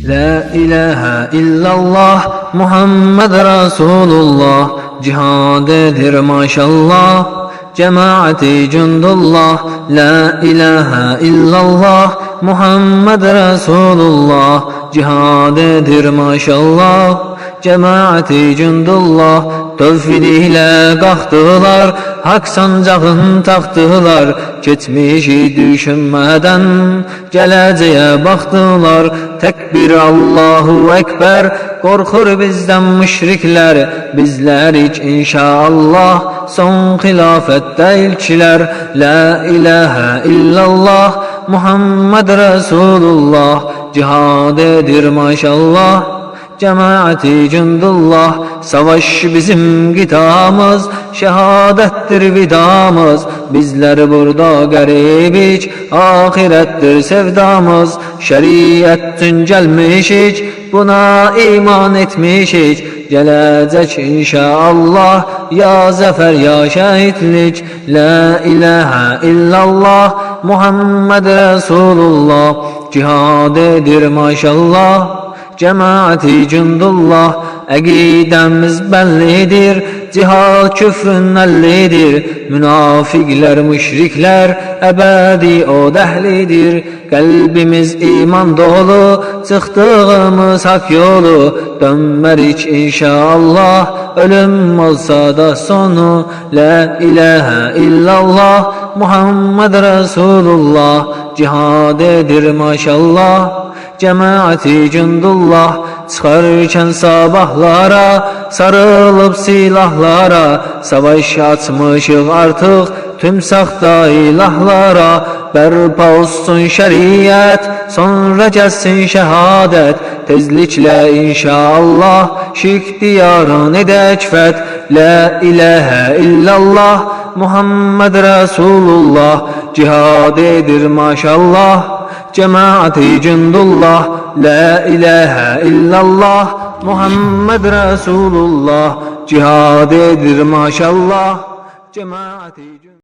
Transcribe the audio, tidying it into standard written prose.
La ilahe illallah Muhammed Resulullah, cihadedir maşallah cemaati cundullah. La ilahe illallah Muhammed Resulullah, cihadedir maşallah cemaati cundullah. Tövhid ile kalktılar, hak sancağın taktılar, geçmişi düşünmeden geleceğe baktılar. Tekbir Allahu Ekber, korkur bizden müşrikler, bizler hiç inşallah son hilafette ilkçiler. La ilahe illallah Muhammed Resulullah, cihadedir maşallah cemaati cundullah. Savaş bizim gidamız, şehadettir vidamız, bizler burada garibiç, ahirettir sevdamız. Şeriatın gelmişiç, buna iman etmişiç, gelecek inşallah ya zafer ya şehitlik. La ilahe illallah Muhammed Resulullah, cihadedir maşallah cemaati cundullah. Akidemiz bellidir, cihad küfrün ellidir, münafikler müşrikler ebedi o dehlidir. Kalbimiz iman dolu, çıktığımız hak yolu, dönmerik inşallah ölüm olsa da sonu. La ilahe illallah Muhammed Resulullah, cihadedir maşallah cemaati cundullah. Çıkarken sabahlara, sarılıp silahlara, savaş açmışık artık tüm sahta ilahlara. Berpa olsun şeriat, sonra gelsin şehadet, tezlikle inşallah şirk diyarın edek feth. La ilahe illallah Muhammed Resulullah, cihadedir maşallah cemaati cundullah. La ilahe illallah Muhammed Resulullah, cihadedir maşallah cemaati cundullah.